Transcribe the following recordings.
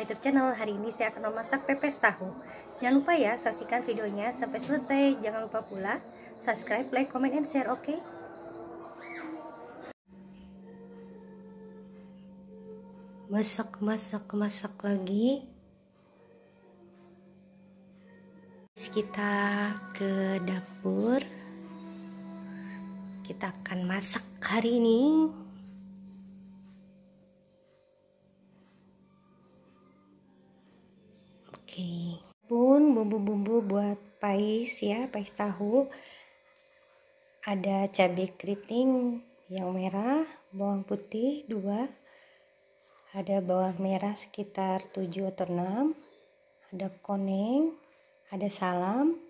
YouTube channel. Hari ini saya akan memasak pepes tahu. Jangan lupa ya, saksikan videonya sampai selesai. Jangan lupa pula subscribe, like, comment, and share, oke? Masak lagi. Kita ke dapur. Kita akan masak hari ini. Oke. Pun bumbu-bumbu buat pais ya, pais tahu. Ada cabai keriting yang merah, bawang putih 2. Ada bawang merah sekitar 7 atau 6. Ada koneng, ada salam,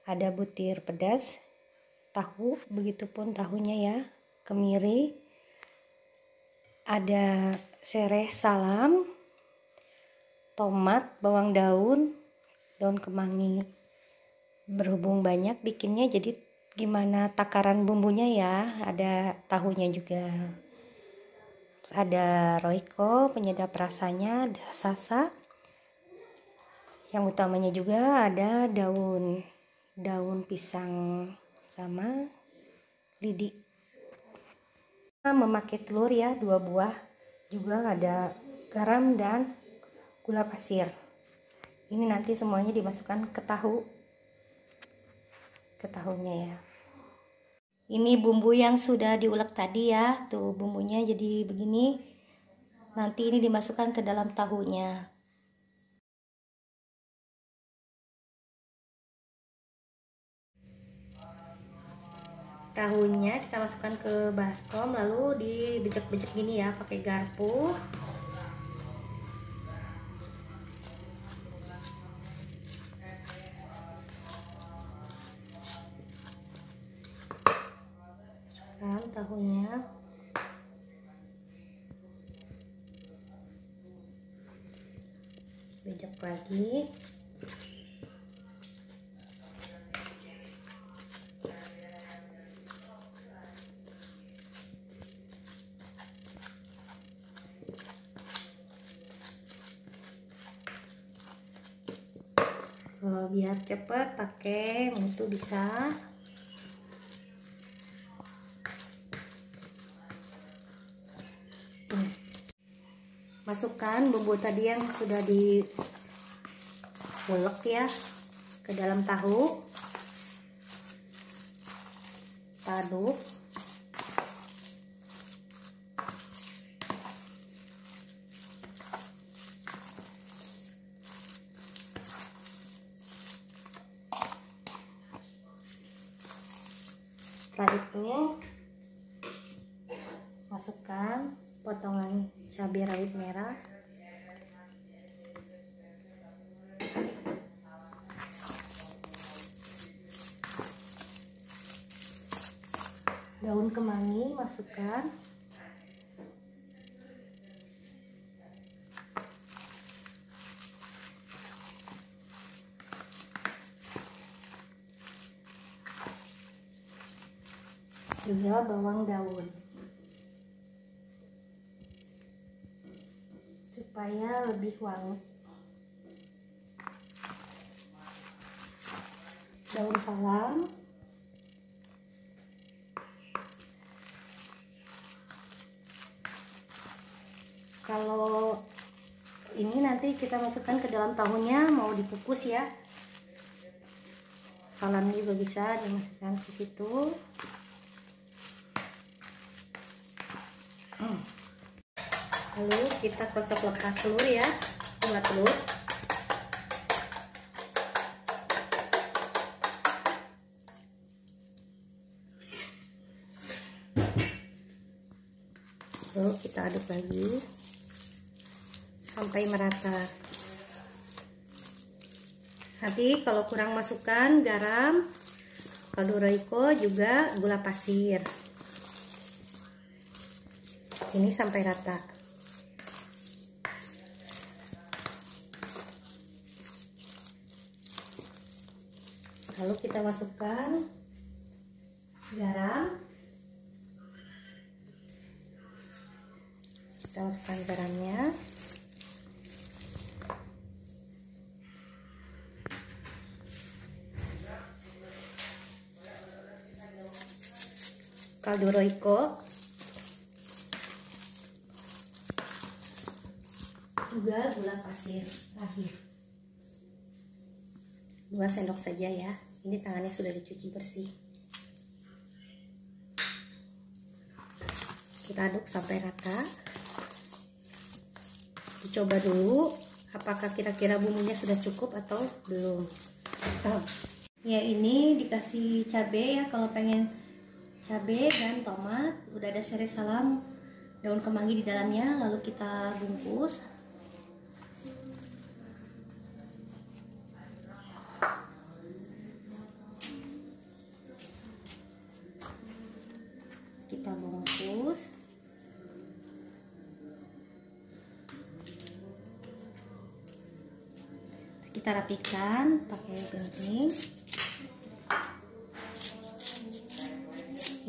ada butir pedas, tahu, begitupun tahunya ya, kemiri, ada sereh salam, tomat, bawang daun, daun kemangi. Berhubung banyak bikinnya, jadi gimana takaran bumbunya ya, ada tahunya juga. Terus ada roiko penyedap rasanya, ada sasa. Yang utamanya juga ada daun pisang sama lidi. Memakai telur ya, 2 buah. Juga ada garam dan gula pasir. Ini nanti semuanya dimasukkan ke tahunya ya. Ini bumbu yang sudah diulek tadi ya, tuh bumbunya jadi begini. Nanti ini dimasukkan ke dalam tahunya. Tahunya kita masukkan ke baskom, lalu dibejek-bejek gini ya, pakai garpu. Tahunya bejek lagi. Kalau biar cepet pakai mutu bisa. Masukkan bumbu tadi yang sudah diulek ya ke dalam tahu. Aduk. Setelah itu masukkan potongan cabai rawit merah, daun kemangi masukkan, juga bawang daun supaya lebih wangi. Daun salam, kalau ini nanti kita masukkan ke dalam tahunya, mau dikukus ya. Salam juga bisa dimasukkan ke situ. Lalu kita kocok lepas telur ya, 2 telur. Lalu kita aduk lagi sampai merata. Nanti kalau kurang masukkan garam, kaldu roiko, juga gula pasir. Ini sampai rata. Lalu kita masukkan garam. Kita masukkan garamnya. kaldu Royco, juga gula pasir terakhir 2 sendok saja ya. Ini tangannya sudah dicuci bersih. Kita aduk sampai rata. Dicoba dulu apakah kira-kira bumbunya sudah cukup atau belum. Ya, ini dikasih cabai ya kalau pengen cabai dan tomat. Udah ada serai salam, daun kemangi di dalamnya. Lalu kita bungkus. Kita bungkus. Kita rapikan pakai gunting.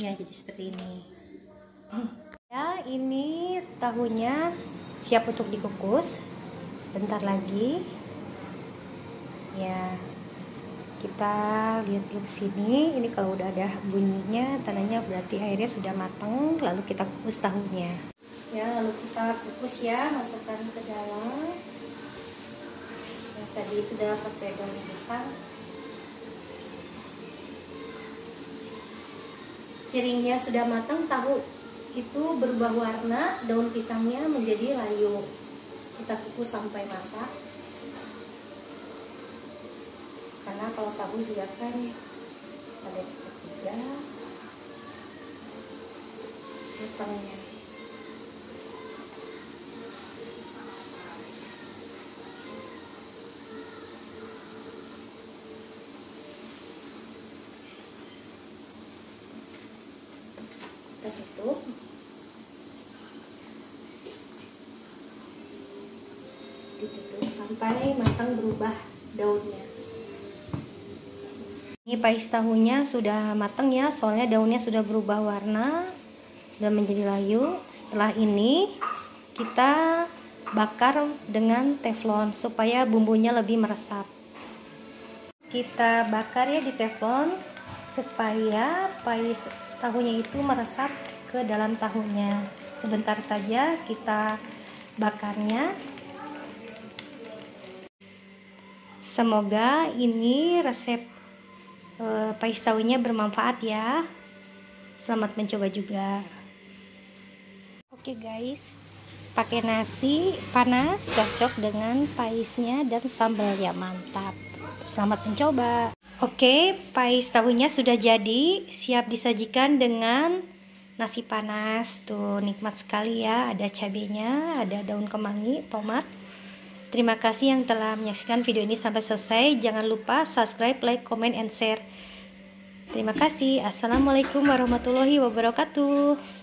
Ya, jadi seperti ini. Ya, ini tahunya siap untuk dikukus. Sebentar lagi. Ya, kita lihat dulu sini. Ini kalau udah ada bunyinya, tandanya berarti airnya sudah matang. Lalu kita kukus tahunya. Ya, lalu kita kukus ya, masukkan ke dalam. Yang tadi sudah pakai daun pisang. Piringnya sudah matang, tahu itu berubah warna, daun pisangnya menjadi layu. Kita kukus sampai masak. Karena kalau tahu juga kan ada cepat juga matangnya. Kita tutup. Ditutup sampai matang berubah daunnya. Ini pais tahunya sudah matang ya, soalnya daunnya sudah berubah warna dan menjadi layu. Setelah ini kita bakar dengan teflon supaya bumbunya lebih meresap. Kita bakar ya di teflon supaya pais tahunya itu meresap ke dalam tahunya. Sebentar saja kita bakarnya. Semoga ini resep pais tahunya bermanfaat ya. Selamat mencoba juga. Oke guys, pakai nasi panas cocok dengan paisnya dan sambalnya, mantap. Selamat mencoba. Oke, pais tahunya sudah jadi, siap disajikan dengan nasi panas. Tuh, nikmat sekali ya, ada cabenya, ada daun kemangi, tomat. Terima kasih yang telah menyaksikan video ini sampai selesai. Jangan lupa subscribe, like, comment, and share. Terima kasih. Assalamualaikum warahmatullahi wabarakatuh.